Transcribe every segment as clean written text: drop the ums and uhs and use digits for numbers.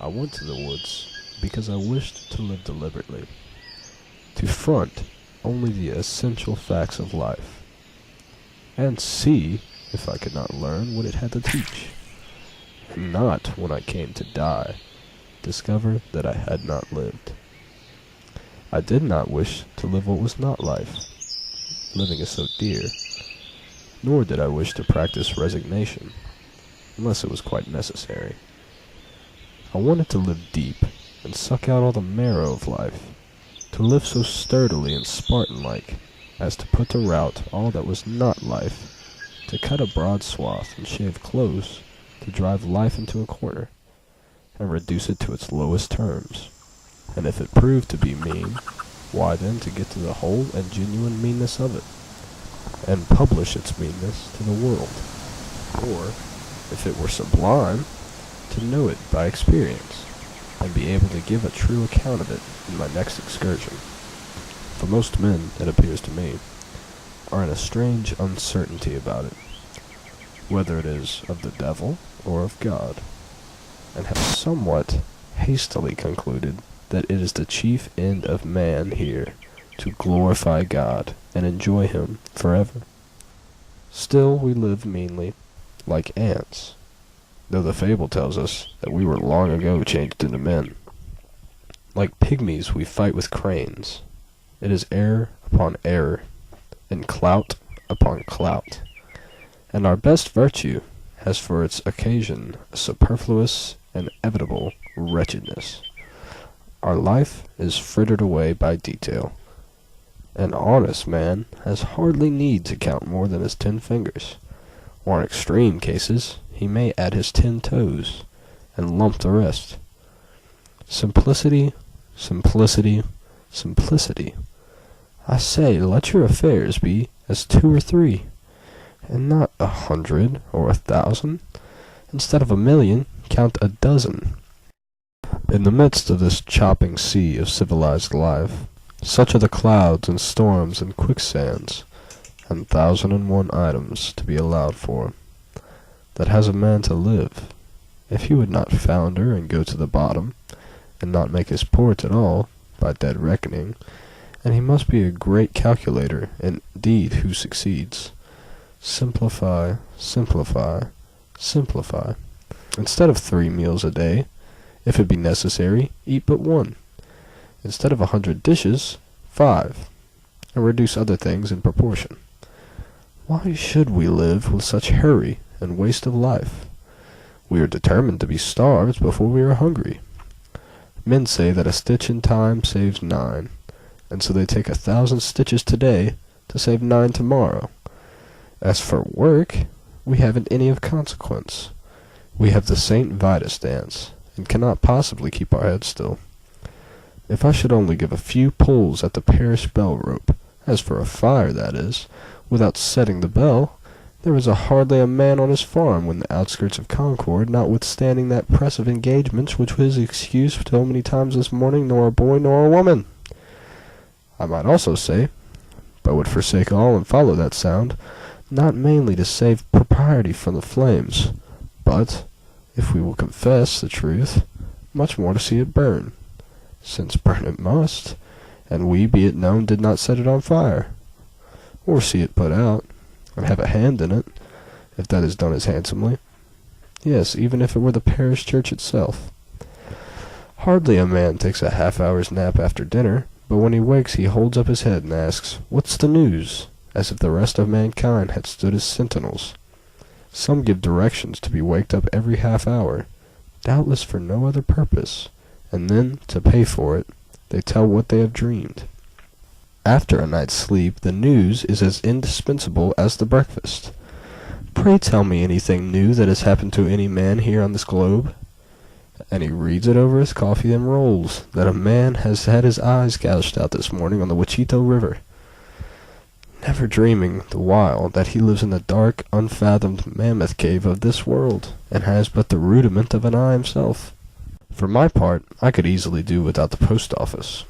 went to the woods because I wished to live deliberately, to front only the essential facts of life, and see if I could not learn what it had to teach, and not, when I came to die, discover that I had not lived. I did not wish to live what was not life. Living is so dear. Nor did I wish to practice resignation, unless it was quite necessary. I wanted to live deep and suck out all the marrow of life, to live so sturdily and Spartan-like as to put to rout all that was not life, to cut a broad swath and shave close, to drive life into a corner, and reduce it to its lowest terms. And if it proved to be mean, why then to get to the whole and genuine meanness of it, and publish its meanness to the world, or, if it were sublime, to know it by experience, and be able to give a true account of it in my next excursion. For most men, it appears to me, are in a strange uncertainty about it, whether it is of the devil or of God, and have somewhat hastily concluded that it is the chief end of man here to glorify God and enjoy him forever. Still we live meanly, like ants, though the fable tells us that we were long ago changed into men. Like pygmies we fight with cranes. It is error upon error, and clout upon clout, and our best virtue has for its occasion a superfluous and inevitable wretchedness. Our life is frittered away by detail. An honest man has hardly need to count more than his 10 fingers, or in extreme cases he may add his 10 toes, and lump the rest. Simplicity, simplicity, simplicity. I say, let your affairs be as 2 or 3, and not 100 or 1,000. Instead of 1,000,000, count 12. In the midst of this chopping sea of civilized life, such are the clouds and storms and quicksands, and 1,001 items to be allowed for, that has a man to live, if he would not founder and go to the bottom, and not make his port at all, by dead reckoning, and he must be a great calculator, indeed, who succeeds. Simplify, simplify, simplify. Instead of 3 meals a day, if it be necessary, eat but 1. Instead of 100 dishes, 5, and reduce other things in proportion. Why should we live with such hurry and waste of life? We are determined to be starved before we are hungry. Men say that a stitch in time saves 9, and so they take 1,000 stitches today to save 9 tomorrow. As for work, we haven't any of consequence. We have the St. Vitus dance, and cannot possibly keep our heads still. If I should only give a few pulls at the parish bell rope, as for a fire, that is, without setting the bell, there is hardly a man on his farm when the outskirts of Concord, notwithstanding that press of engagements which was his excuse so many times this morning, nor a boy nor a woman. I might also say, but would forsake all and follow that sound, not mainly to save propriety from the flames, but, if we will confess the truth, much more to see it burn, since burn it must, and we, be it known, did not set it on fire, or see it put out, and have a hand in it, if that is done as handsomely. Yes, even if it were the parish church itself. Hardly a man takes a half-hour's nap after dinner, but when he wakes he holds up his head and asks, "What's the news?" as if the rest of mankind had stood as sentinels. Some give directions to be waked up every half-hour, doubtless for no other purpose, and then, to pay for it, they tell what they have dreamed. After a night's sleep, the news is as indispensable as the breakfast. Pray tell me anything new that has happened to any man here on this globe. And he reads it over his coffee and rolls, that a man has had his eyes gouged out this morning on the Wachito River, never dreaming the while that he lives in the dark, unfathomed mammoth cave of this world, and has but the rudiment of an eye himself. For my part, I could easily do without the post office.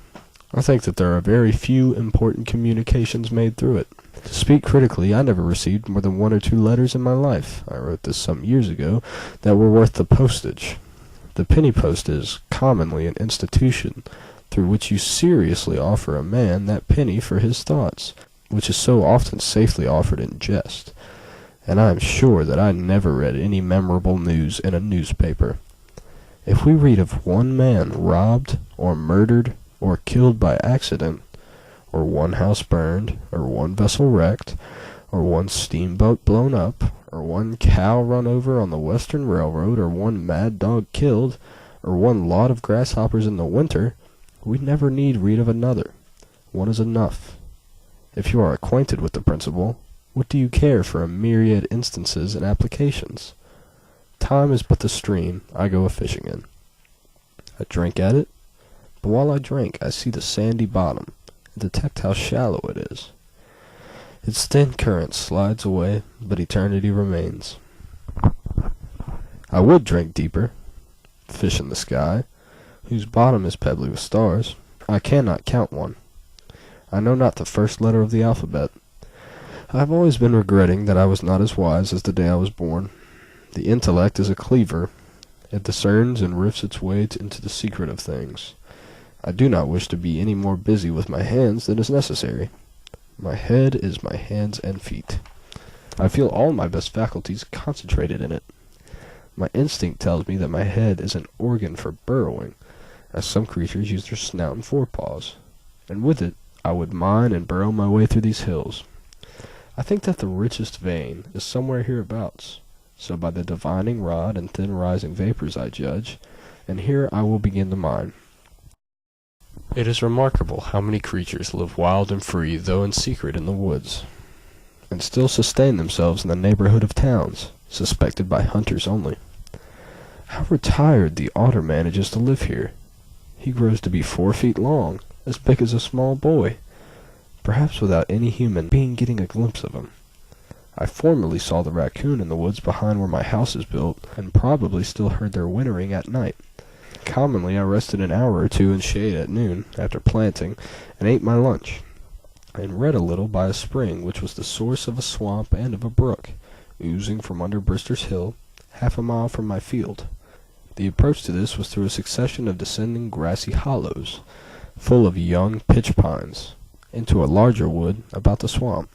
I think that there are very few important communications made through it. To speak critically, I never received more than 1 or 2 letters in my life, I wrote this some years ago, that were worth the postage. The penny post is commonly an institution through which you seriously offer a man that penny for his thoughts, which is so often safely offered in jest, and I am sure that I never read any memorable news in a newspaper. If we read of one man robbed, or murdered, or killed by accident, or one house burned, or one vessel wrecked, or one steamboat blown up, or one cow run over on the Western Railroad, or one mad dog killed, or one lot of grasshoppers in the winter, we never need read of another. One is enough. If you are acquainted with the principle, what do you care for a myriad instances and applications? Time is but the stream I go a-fishing in. I drink at it, but while I drink I see the sandy bottom, and detect how shallow it is. Its thin current slides away, but eternity remains. I would drink deeper, fish in the sky, whose bottom is pebbly with stars. I cannot count one. I know not the first letter of the alphabet. I have always been regretting that I was not as wise as the day I was born. The intellect is a cleaver. It discerns and rifts its way into the secret of things. I do not wish to be any more busy with my hands than is necessary. My head is my hands and feet. I feel all my best faculties concentrated in it. My instinct tells me that my head is an organ for burrowing, as some creatures use their snout and forepaws, and with it I would mine and burrow my way through these hills. I think that the richest vein is somewhere hereabouts, so by the divining rod and thin rising vapors I judge, and here I will begin to mine. It is remarkable how many creatures live wild and free, though in secret in the woods, and still sustain themselves in the neighborhood of towns, suspected by hunters only. How retired the otter manages to live here. He grows to be 4 feet long, as big as a small boy, perhaps without any human being getting a glimpse of him. I formerly saw the raccoon in the woods behind where my house is built, and probably still heard their wintering at night. Commonly I rested an hour or two in shade at noon, after planting, and ate my lunch, and read a little by a spring which was the source of a swamp and of a brook, oozing from under Brister's Hill, half a mile from my field. The approach to this was through a succession of descending grassy hollows, full of young pitch pines, into a larger wood about the swamp.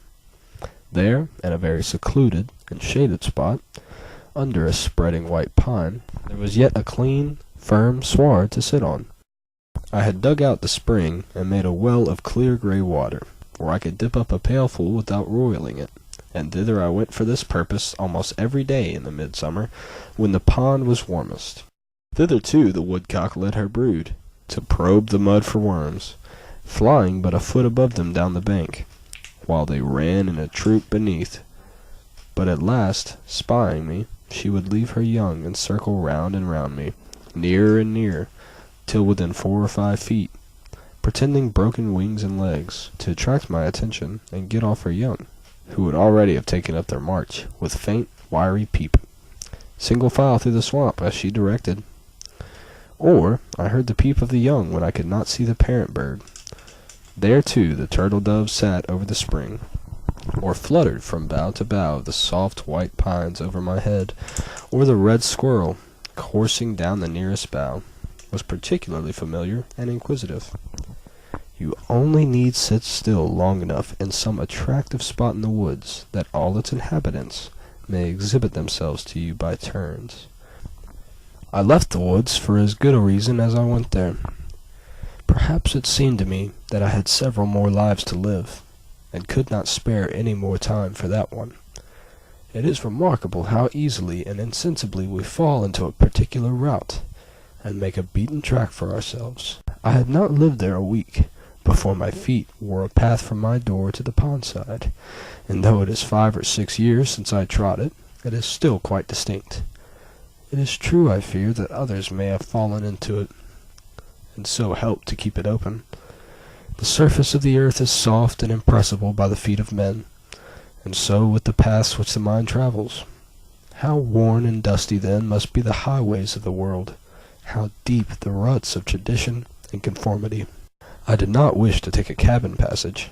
There, in a very secluded and shaded spot, under a spreading white pine, there was yet a clean, firm sward to sit on. I had dug out the spring and made a well of clear grey water, where I could dip up a pailful without roiling it, and thither I went for this purpose almost every day in the midsummer, when the pond was warmest. Thither too the woodcock led her brood, to probe the mud for worms, flying but a foot above them down the bank, while they ran in a troop beneath. But at last, spying me, she would leave her young and circle round and round me, nearer and nearer, till within 4 or 5 feet, pretending broken wings and legs, to attract my attention and get off her young, who would already have taken up their march, with faint, wiry peep, single file through the swamp, as she directed. Or I heard the peep of the young when I could not see the parent bird. There too the turtle dove sat over the spring, or fluttered from bough to bough of the soft white pines over my head, or the red squirrel, coursing down the nearest bough, was particularly familiar and inquisitive. You only need sit still long enough in some attractive spot in the woods that all its inhabitants may exhibit themselves to you by turns. I left the woods for as good a reason as I went there. Perhaps it seemed to me that I had several more lives to live, and could not spare any more time for that one. It is remarkable how easily and insensibly we fall into a particular route, and make a beaten track for ourselves. I had not lived there a week before my feet wore a path from my door to the pond side, and though it is 5 or 6 years since I trod it, it is still quite distinct. It is true, I fear, that others may have fallen into it, and so helped to keep it open. The surface of the earth is soft and impressible by the feet of men, and so with the paths which the mind travels. How worn and dusty, then, must be the highways of the world, how deep the ruts of tradition and conformity. I did not wish to take a cabin passage,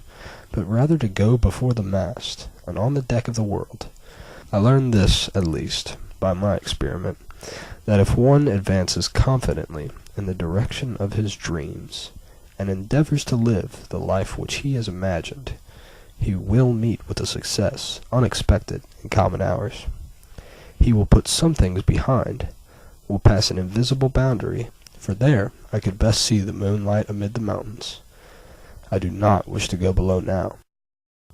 but rather to go before the mast, and on the deck of the world. I learned this, at least, by my experiment, that if one advances confidently in the direction of his dreams, and endeavors to live the life which he has imagined, he will meet with a success unexpected in common hours. He will put some things behind, will pass an invisible boundary, for there I could best see the moonlight amid the mountains. I do not wish to go below now.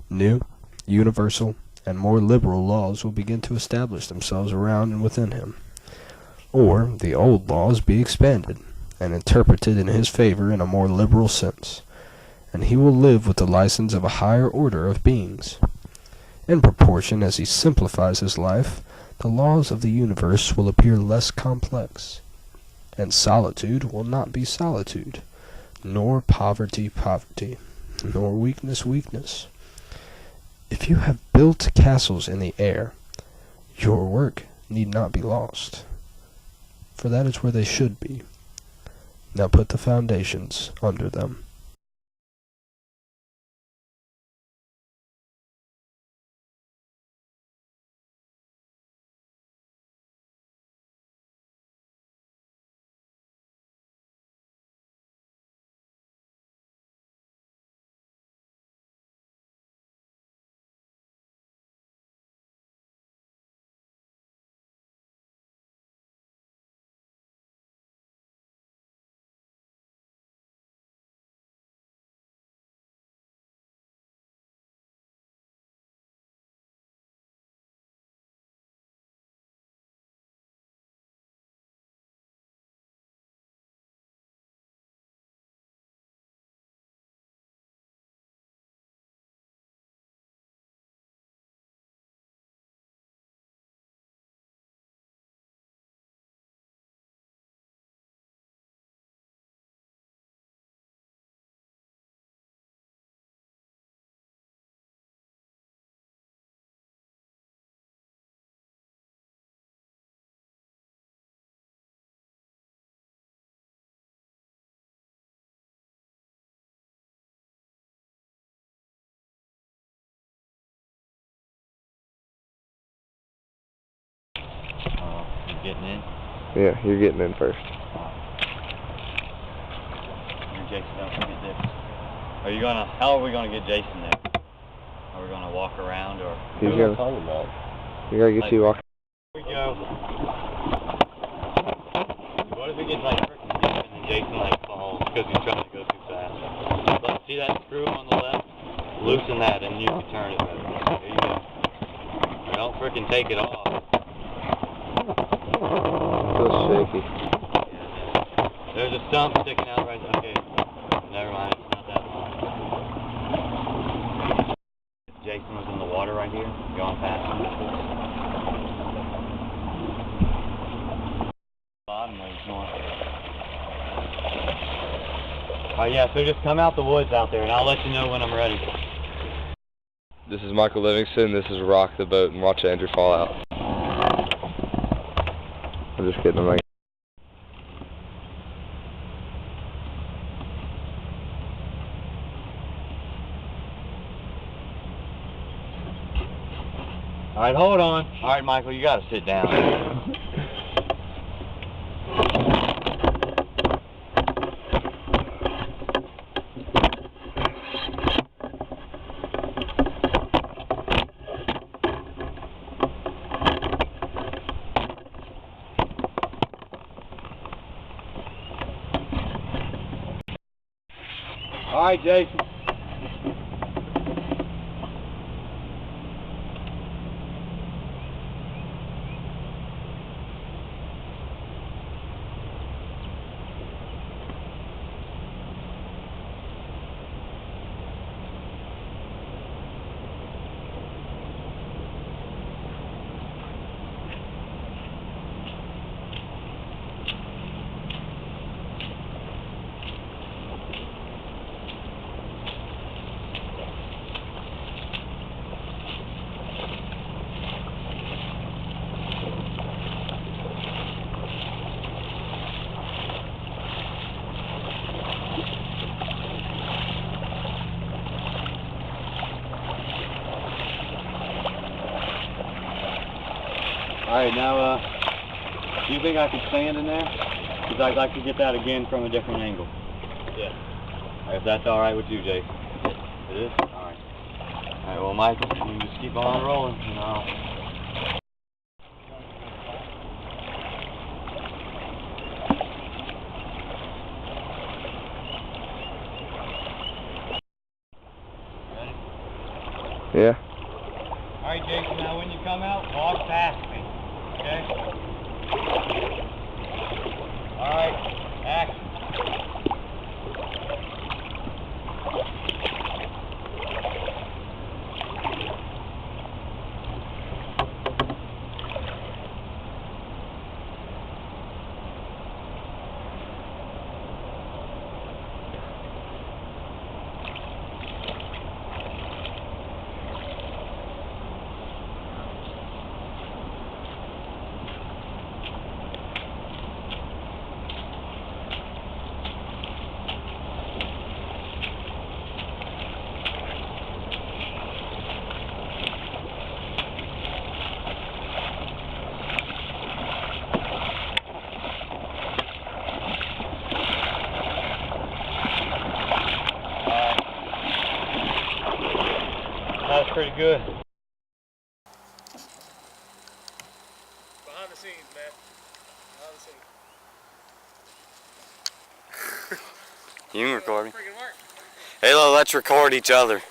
New, universal, and more liberal laws will begin to establish themselves around and within him, or the old laws be expanded and interpreted in his favor in a more liberal sense, and he will live with the license of a higher order of beings. In proportion as he simplifies his life, the laws of the universe will appear less complex, and solitude will not be solitude, nor poverty poverty, nor weakness weakness. If you have built castles in the air, your work need not be lost, for that is where they should be. Now put the foundations under them. You getting in? Yeah, you're getting in first. You're Jason, don't forget this. How are we gonna get Jason there? Are we gonna walk around or? He's gonna talk about it. We gotta get you walking. Here we go. What if we get like freaking deep and then Jason like falls because he's trying to go too fast? Look, see that screw on the left? Loosen that and you can turn it better. There you go. Don't freaking take it off. Feels shaky. Yeah, there's a stump sticking out right there. Okay, never mind, it's not that long. Jason was in the water right here, going past him. Bottom where he's going. Alright, yeah, so just come out the woods out there and I'll let you know when I'm ready. This is Michael Livingston, this is Rock the Boat, and watch Andrew fall out. I'm just kidding, I'm like... Alright, hold on. Alright, Michael, you gotta sit down. Alright, Jason. Alright, now, Do you think I could stand in there? Because I'd like to get that again from a different angle. Yeah. If that's all right with you, Jason. It is? All right. All right, well, Michael, you can just keep on rolling, and I'll... Yeah. All right, Jason, now when you come out, walk past me, okay? All right, action. That's pretty good. Behind the scenes, man. Behind the scenes. You can record me. Freaking work. Halo, let's record each other.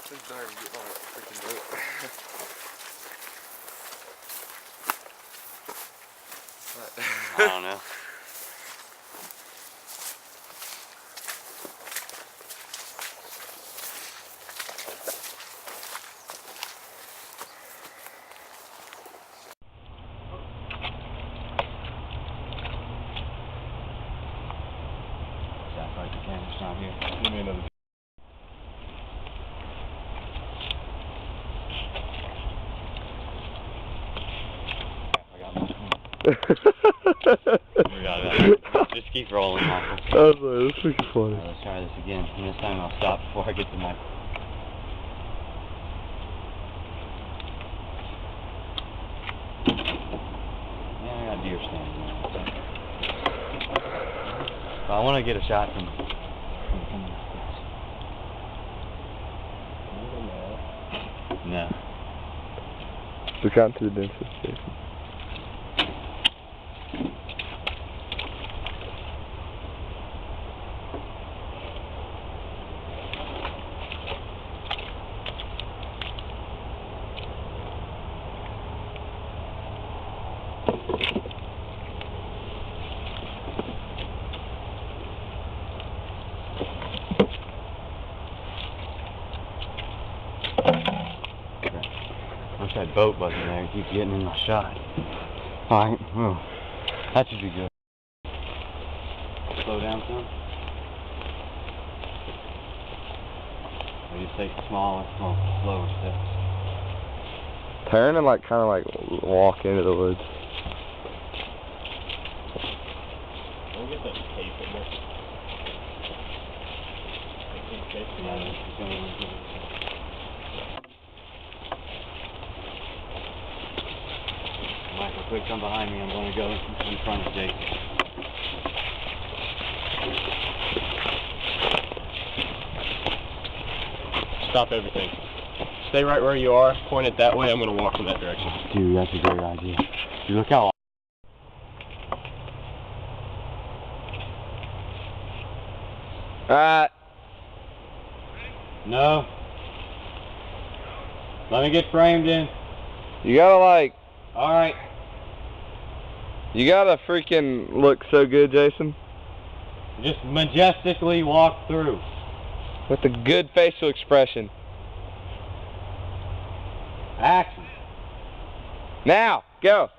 It's better to get on it, freaking do it. I don't know. Sounds like the camera's not here. Give me another. I got my phone. Just keep rolling, Michael. I was like, that's freaking funny. Alright, let's try this again. And this time I'll stop before I get to my... Yeah, I got deer standing there. But I want to get a shot from coming up this. No. Look out to the dentist, Jason. Once that boat wasn't there, it keeps getting in my shot. Alright, well, that should be good. Slow down some. Or just take smaller, slower steps. Turn and like kind of like walk into the woods. We'll get that tape in there. Michael, quick, come behind me. I'm going to go in front of Jake. Stop everything. Stay right where you are. Point it that way. I'm going to walk in that direction. Dude, that's a great idea. Dude, look how... Alright. No. Let me get framed in. You gotta like, Alright. you gotta freaking look so good, Jason. Just majestically walk through. With a good facial expression. Action. Now, go.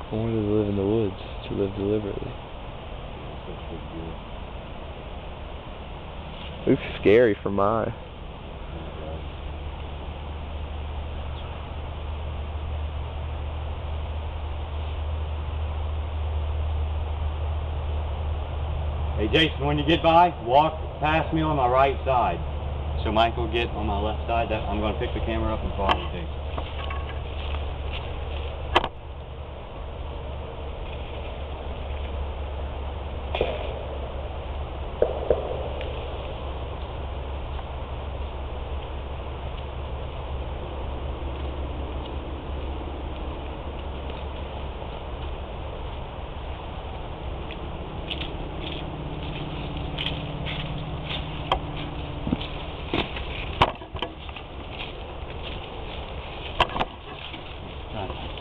I wanted to live in the woods, to live deliberately. Looks scary for my eye. Hey Jason, when you get by, walk past me on my right side. So Mike will get on my left side. I'm going to pick the camera up and follow you, Jason.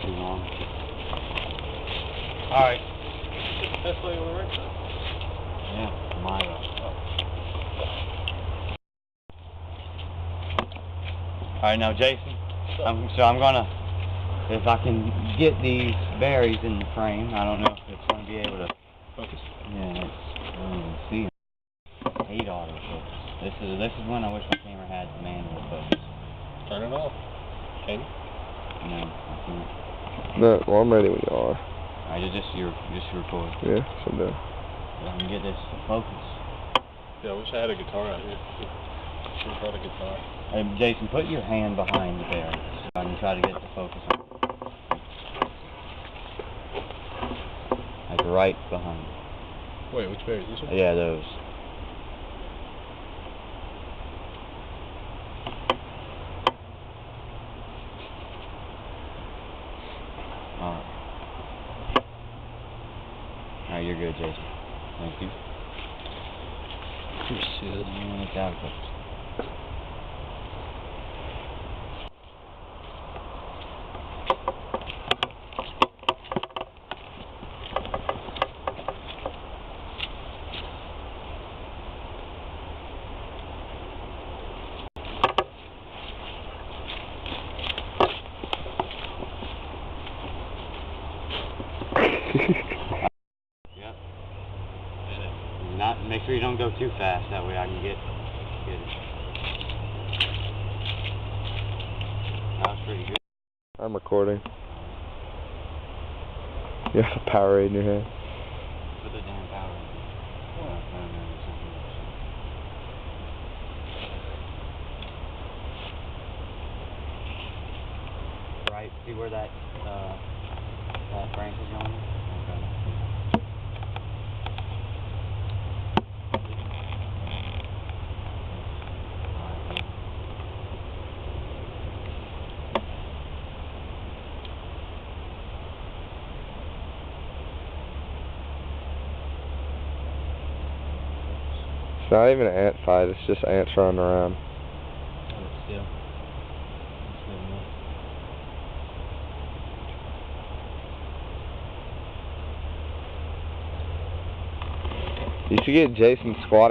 Too long. Alright. This way over right now. Yeah, my Alright, now Jason, I'm gonna, if I can get these berries in the frame, I don't know if it's gonna be able to Focus. Yeah, I don't even see them. Hate autofocus. This is when I wish my camera had manual focus. Turn it off. Can you? No, I can't. No, well, I'm ready when you are. Alright, just your record. Yeah, so I'm done. If I can get this to focus. Yeah, I wish I had a guitar out here. Should have brought a guitar. Hey, Jason, put your hand behind the berry so I can try to get it to focus on. Like right behind. Wait, which berries? This one? Yeah, those. Alright. Alright, you're good, Jason. Thank you. Shit. It's out of focus. Yep. Not make sure you don't go too fast. That way I can get it. That was pretty good. I'm recording. You have a Powerade in your hand. Put the damn power in. No, there's something else. Right. See where that branch is going? Okay. It's not even an ant fight, it's just ants running around. But still. It's good enough. You should get Jason squatting.